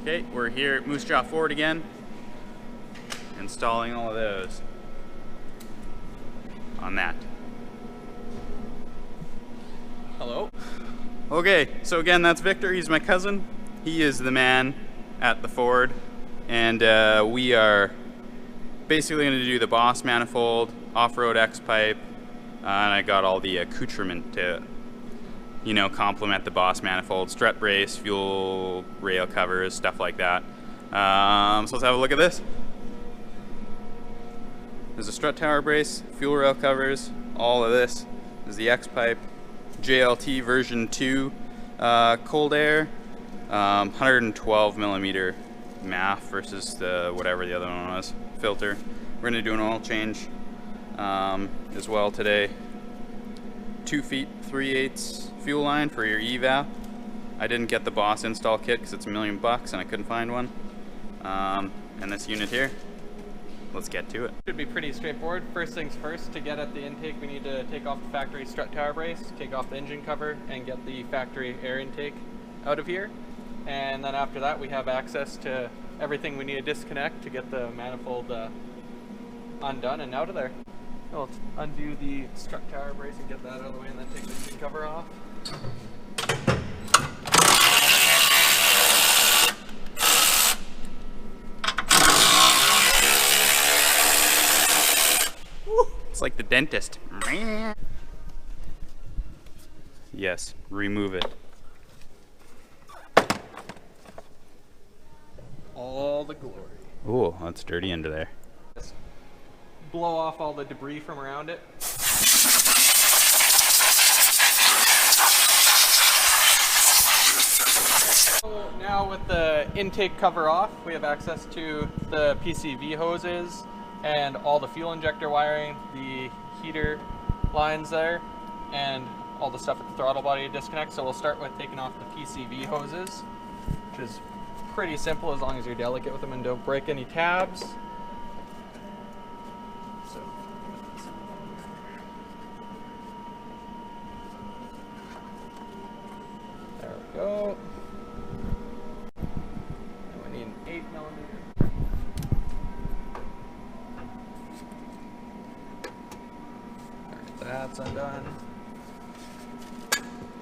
Okay, we're here at Moose Jaw Ford again, installing all of those on that. Hello. Okay, so again, that's Victor. He's my cousin. He is the man at the Ford, and we are basically going to do the Boss manifold, off-road X-pipe, and I got all the accoutrement to, you know, complement the Boss manifold, strut brace, fuel rail covers, stuff like that. So let's have a look at this. There's a strut tower brace, fuel rail covers, all of this. There's the X-pipe, JLT Ver2 cold air, 112 millimeter MAF versus the whatever the other one was, filter. We're gonna do an oil change as well today. 2 feet 3/8 fuel line for your evap. I didn't get the Boss install kit because it's $1 million and I couldn't find one. And this unit here, let's get to it. Should be pretty straightforward. First things first, to get at the intake, we need to take off the factory strut tower brace, take off the engine cover, and get the factory air intake out of here. And then after that, we have access to everything we need to disconnect to get the manifold undone and out of there. We'll undo the strut tower brace and get that out of the way, and then take the engine cover off. It's like the dentist. Yes, remove it. All the glory. Ooh, that's dirty under there. Just blow off all the debris from around it. So now with the intake cover off, we have access to the PCV hoses and all the fuel injector wiring, the heater lines there, and all the stuff at the throttle body to disconnect. So we'll start with taking off the PCV hoses, which is pretty simple as long as you're delicate with them and don't break any tabs. So there we go. And we need an 8 millimeter. That's undone.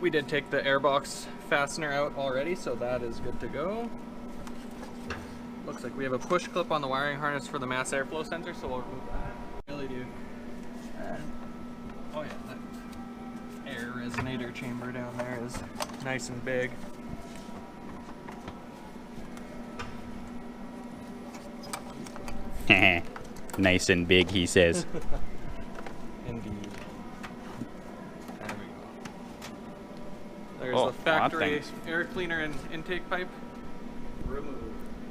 We did take the airbox fastener out already, so that is good to go. Looks like we have a push clip on the wiring harness for the mass airflow sensor, so we'll remove that. Really do. And, oh yeah, that air resonator chamber down there is nice and big. Nice and big, he says. Indeed. There we go. There's the factory air cleaner and intake pipe. Removed.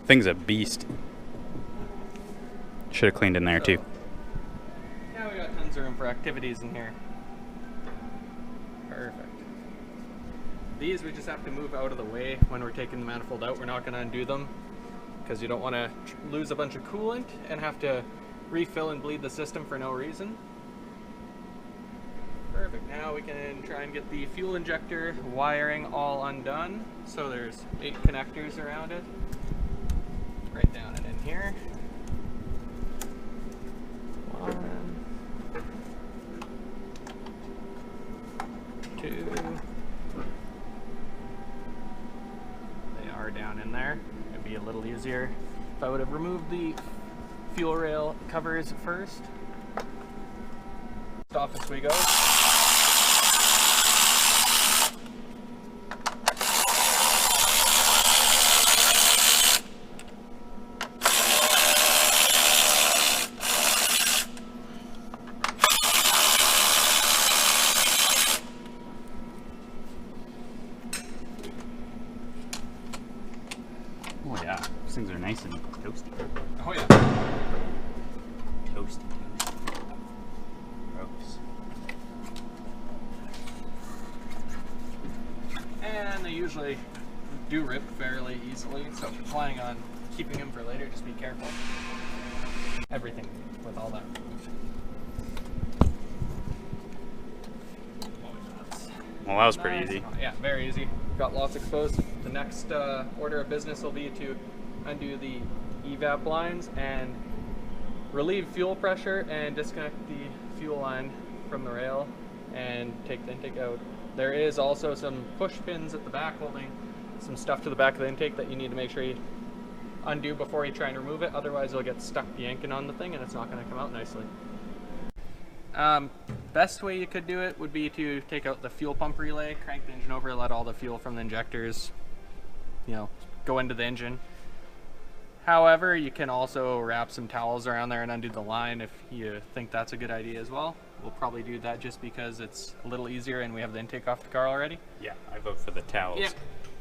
Thing's a beast. Should have cleaned in there too. Now we got tons of room for activities in here. Perfect. These we just have to move out of the way when we're taking the manifold out. We're not going to undo them because you don't want to lose a bunch of coolant and have to refill and bleed the system for no reason. Perfect. Now we can try and get the fuel injector wiring all undone. So there's 8 connectors around it. Right down and in here. 1, 2. They are down in there. It'd be a little easier if I would have removed the fuel rail covers first. Off as we go. Oh yeah, these things are nice and toasty. Oh yeah. Toasty. Gross. And they usually do rip fairly easily, so if you're planning on keeping them for later, just be careful. Everything with all that removed. Well, that was pretty easy. Yeah, very easy. Got lots exposed. The next order of business will be to undo the evap lines and relieve fuel pressure and disconnect the fuel line from the rail and take the intake out. There is also some push pins at the back holding some stuff to the back of the intake that you need to make sure you undo before you try and remove it, otherwise you'll get stuck yanking on the thing and it's not going to come out nicely. Best way you could do it would be to take out the fuel pump relay, crank the engine over, let all the fuel from the injectors, go into the engine. However, you can also wrap some towels around there and undo the line if you think that's a good idea as well. We'll probably do that just because it's a little easier and we have the intake off the car already. Yeah, I vote for the towels. Yeah.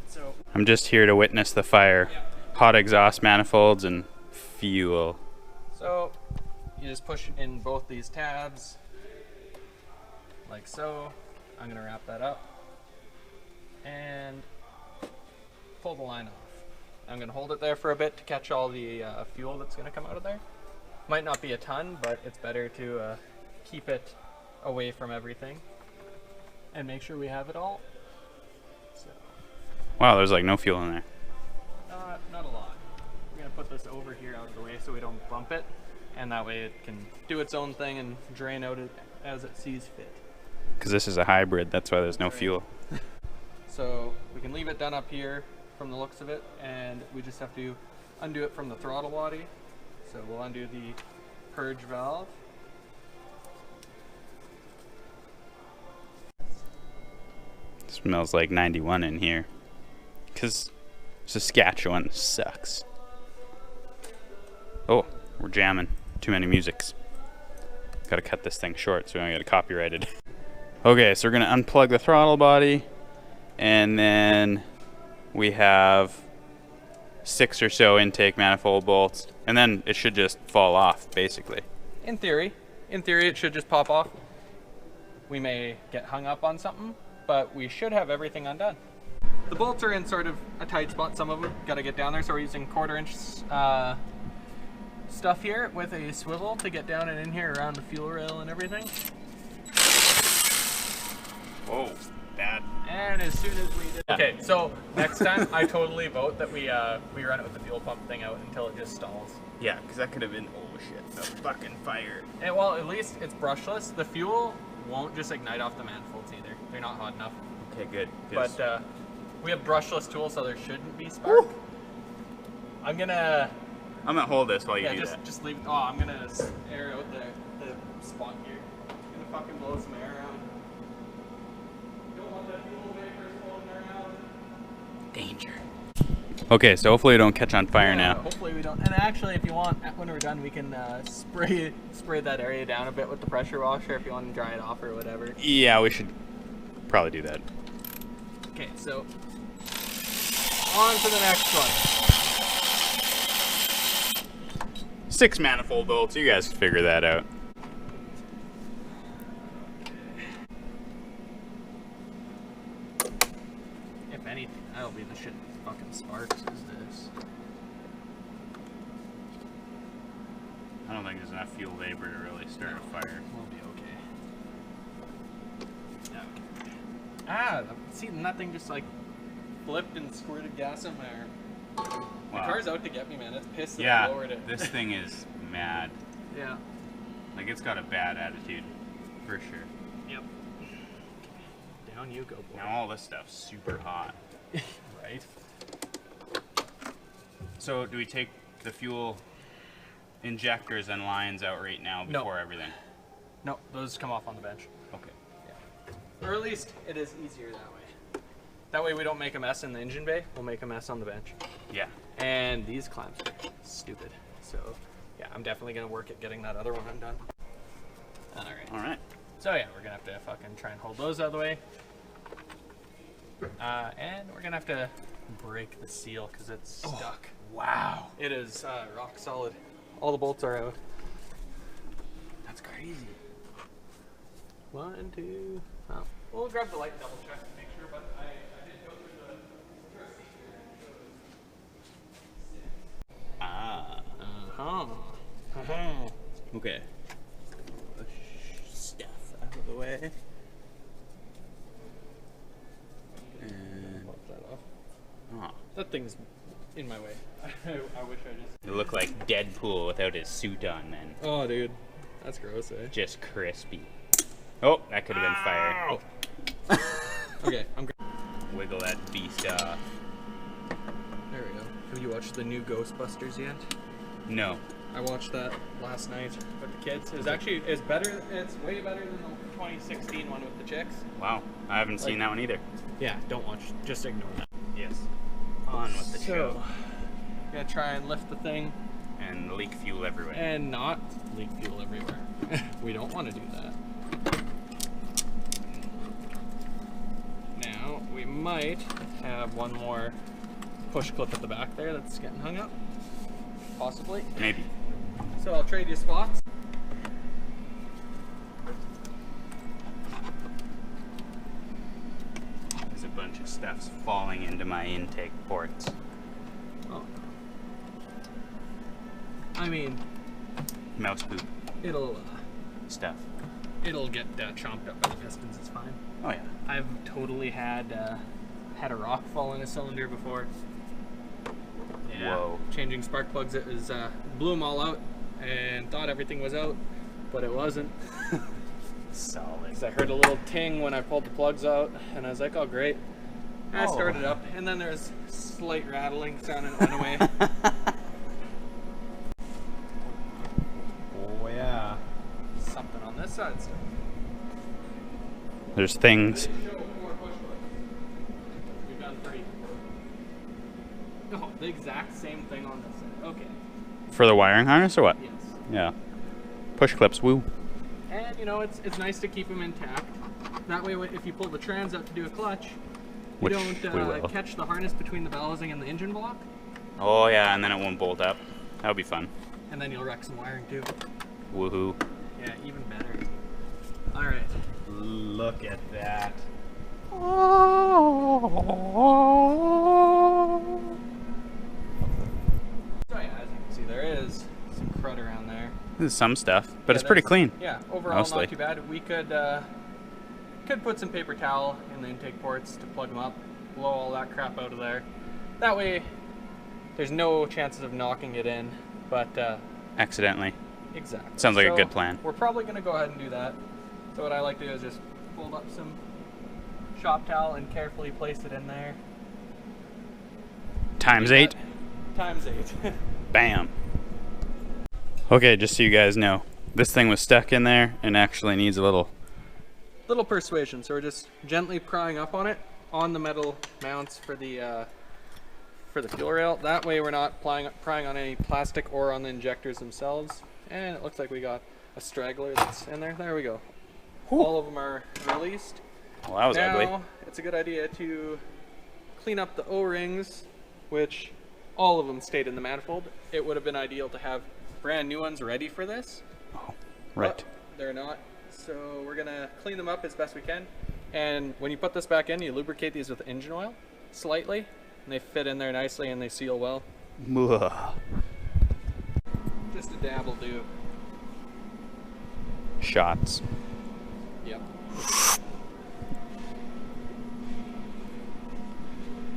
So I'm just here to witness the fire. Yeah. Hot exhaust manifolds and fuel. So you just push in both these tabs like so. I'm going to wrap that up and pull the line off. I'm going to hold it there for a bit to catch all the fuel that's going to come out of there. Might not be a ton, but it's better to keep it away from everything and make sure we have it all. So, Wow, there's like no fuel in there. not a lot. We're going to put this over here out of the way so we don't bump it, and that way it can do its own thing and drain out as it sees fit. Because this is a hybrid, that's why there's no Right. fuel. So we can leave it done up here from the looks of it, and we just have to undo it from the throttle body. So we'll undo the purge valve. Smells like 91 in here. Because Saskatchewan sucks. Oh, we're jamming. Too many musics. Gotta cut this thing short so we don't get it copyrighted. Okay, so we're gonna unplug the throttle body, and then we have 6 or so intake manifold bolts, and then it should just fall off, basically. In theory it should just pop off. We may get hung up on something, but we should have everything undone. The bolts are in sort of a tight spot, some of them got to get down there, so we're using 1/4 inch stuff here with a swivel to get down and in here around the fuel rail and everything. Whoa, bad. And as soon as we did... Okay, so next time I totally vote that we run it with the fuel pump thing out until it just stalls. Yeah, because that could have been, oh shit, a fucking fire. And well, at least it's brushless. The fuel won't just ignite off the manifolds either. They're not hot enough. Okay, good. But we have brushless tools, so there shouldn't be spark. Woo! I'm gonna hold this while you do just leave. Oh, I'm gonna air out the spot here. I'm gonna fucking blow some air around. Don't want that fuel vapor floating around. Danger. Okay, so hopefully we don't catch on fire now. Hopefully we don't. And actually, if you want, when we're done, we can spray that area down a bit with the pressure washer if you want to dry it off or whatever. Yeah, we should probably do that. Okay, so on to the next one. 6 manifold bolts, you guys figure that out. If anything, that'll be the shit that fucking sparks is this. I don't think there's enough fuel vapor to really start a fire. We'll be okay. Okay. Ah, see, nothing just like flipped and squirted gas in there. The Wow. car's out to get me, man. It's pissed that I Yeah, lowered it. this thing is mad. Yeah. Like, it's got a bad attitude, for sure. Yep. Down you go, boy. Now all this stuff's super hot. Right? So, do we take the fuel injectors and lines out right now before everything? No, those come off on the bench. Okay. Yeah. Or at least it is easier that way. That way we don't make a mess in the engine bay, we'll make a mess on the bench. Yeah. And these clamps are stupid. So yeah, I'm definitely gonna work at getting that other one undone. Alright. Alright. So yeah, we're gonna have to fucking try and hold those out of the way. And we're gonna have to break the seal because it's stuck. Wow. It is rock solid. All the bolts are out. That's crazy. 1, 2. Oh. We'll grab the light and double check to make sure, but I did go through the procedure. Ah. Okay. Push stuff out of the way. And Pop that off. oh, Something's in my way. I wish I just... You look like Deadpool without his suit on, man. Oh, dude. That's gross, eh? Just crispy. Oh, that could have been fire. Okay, I'm good. Wiggle that beast off. There we go. Have you watched the new Ghostbusters yet? No. I watched that last night with the kids. It's actually, it's better, it's way better than the 2016 one with the chicks. Wow, I haven't seen that one either. Yeah, don't watch, just ignore that. Yes. On with the show. Gonna try and lift the thing. And leak fuel everywhere. And not leak fuel everywhere. We don't want to do that. Now, we might have one more push clip at the back there that's getting hung up. Possibly. Maybe. So I'll trade you spots. There's a bunch of stuff's falling into my intake ports. Oh. I mean, Mouse poop. it'll get chomped up by the pistons. It's fine. Oh yeah. I've totally had a rock fall in a cylinder before. Yeah. Whoa. Changing spark plugs, it was blew them all out and thought everything was out, but it wasn't. Solid. I heard a little ting when I pulled the plugs out, and I was like, "Oh, great!" And I started up, and then there was slight rattling sound, and it went away. Oh yeah. Something on this side still. There's things. We've done 3. Oh, the exact same thing on this side. Okay. For the wiring harness or what? Yes. Yeah. Push clips, woo. And you know, it's nice to keep them intact. That way, if you pull the trans out to do a clutch, you Which we will. don't catch the harness between the balancing and the engine block. Oh yeah, and then it won't bolt up. That'll be fun. And then you'll wreck some wiring too. Woohoo. Yeah, even better. All right. Look at that. So yeah, as you can see, there is some crud around there. There's some stuff, but Yeah, it's pretty clean. Yeah, overall Mostly. not too bad. We could put some paper towel in the intake ports to plug them up, blow all that crap out of there. That way, there's no chances of knocking it in, but Accidentally. exactly. Sounds like a good plan. We're probably going to go ahead and do that. So what I like to do is just fold up some shop towel and carefully place it in there. Times 8. Times 8. Bam. Okay, just so you guys know, this thing was stuck in there and actually needs a little persuasion. So we're just gently prying up on it on the metal mounts for the fuel rail. That way we're not prying on any plastic or on the injectors themselves. And it looks like we got a straggler that's in there. There we go. Whew. All of them are released. Well, that was ugly. Now it's a good idea to clean up the O-rings, which all of them stayed in the manifold. It would have been ideal to have brand new ones ready for this. Oh, right. But they're not. So we're gonna clean them up as best we can. And when you put this back in, you lubricate these with engine oil slightly, and they fit in there nicely and they seal well. Ugh. Just a dab will do. Shots. Yep.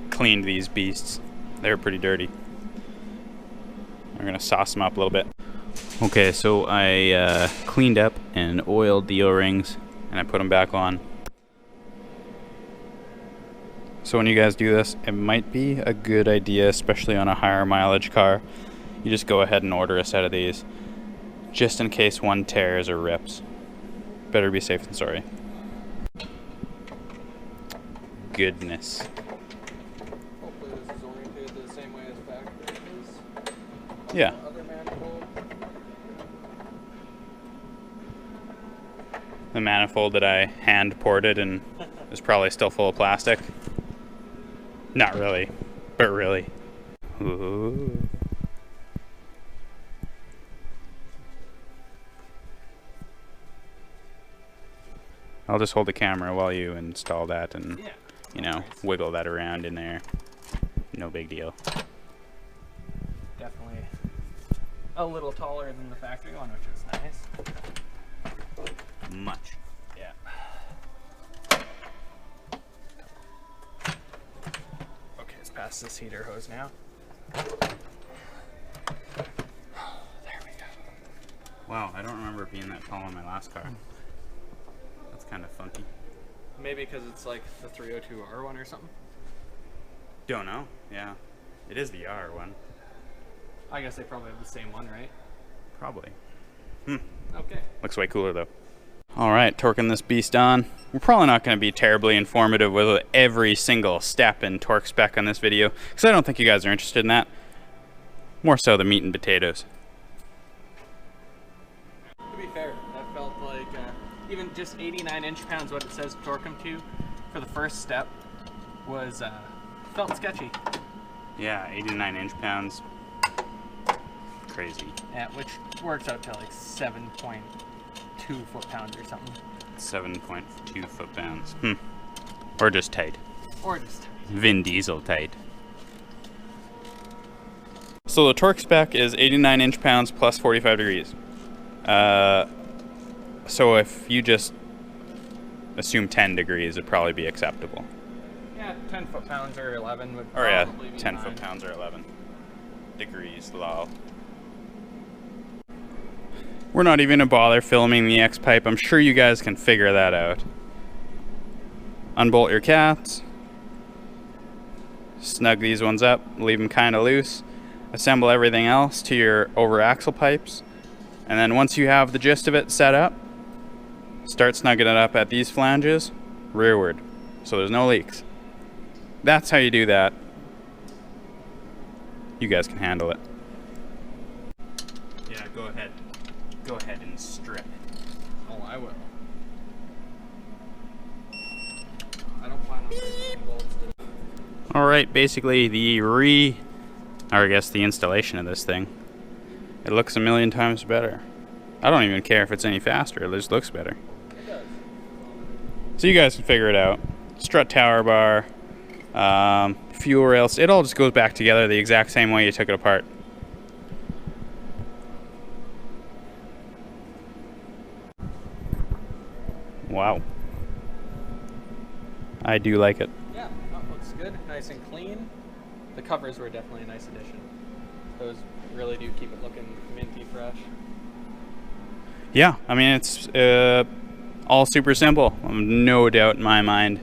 Cleaned these beasts. They were pretty dirty. We're gonna sauce them up a little bit. Okay, so I cleaned up and oiled the O-rings and I put them back on. So when you guys do this, it might be a good idea, especially on a higher mileage car, you just go ahead and order a set of these just in case one tears or rips. Better be safe than sorry. Goodness. Hopefully this is oriented the same way as factory is. Yeah. Other manifold. The manifold that I hand ported and is probably still full of plastic. Not really, but really. Ooh. I'll just hold the camera while you install that and, Yeah. you know, wiggle that around in there. No big deal. Definitely a little taller than the factory one, which is nice. Much. Yeah. Okay, it's bypass this heater hose now. There we go. Wow, I don't remember it being that tall in my last car. That's kind of funky. Maybe because it's like the 302R one or something. Don't know. Yeah, it is the R one. I guess they probably have the same one, right? Probably. Okay. Looks way cooler though. All right, torquing this beast on. We're probably not going to be terribly informative with every single step and torque spec on this video, because I don't think you guys are interested in that. More so the meat and potatoes. To be fair, that felt like even just 89 inch-pounds, what it says torque them to, for the first step, was felt sketchy. Yeah, 89 inch-pounds. Crazy. Yeah, which works out to like 7.2 foot-pounds or something. 7.2 foot-pounds. Or just tight. Or just tight. Vin Diesel tight. So the torque spec is 89 inch-pounds plus 45 degrees. So if you just assume 10 degrees, it'd probably be acceptable. Yeah, 10 foot-pounds or 11 would Or yeah, probably be 10 fine. foot-pounds or 11 degrees, lol. We're not even gonna bother filming the X-pipe. I'm sure you guys can figure that out. Unbolt your cats. Snug these ones up, leave them kind of loose. Assemble everything else to your over axle pipes. And then once you have the gist of it set up, start snugging it up at these flanges, rearward, so there's no leaks. That's how you do that. You guys can handle it. Yeah, go ahead. Go ahead and strip. Oh, I will. I don't plan on breaking bolts today. Alright, basically the installation of this thing. It looks a million times better. I don't even care if it's any faster, it just looks better. It does. So you guys can figure it out. Strut tower bar, fuel rails, it all just goes back together the exact same way you took it apart. Wow. I do like it. Yeah, that looks good. Nice and clean. The covers were definitely a nice addition. Those really do keep it looking minty fresh. Yeah, I mean, it's all super simple. No doubt in my mind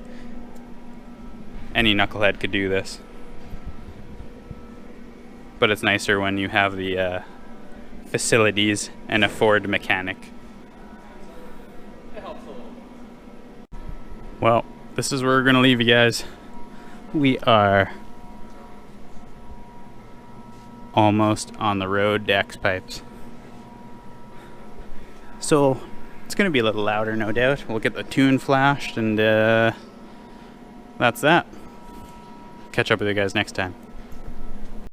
any knucklehead could do this. But it's nicer when you have the facilities and a Ford mechanic. It helps a little. Well, this is where we're going to leave you guys. We are almost on the road to X-pipes. So it's going to be a little louder, no doubt. We'll get the tune flashed, and that's that. Catch up with you guys next time.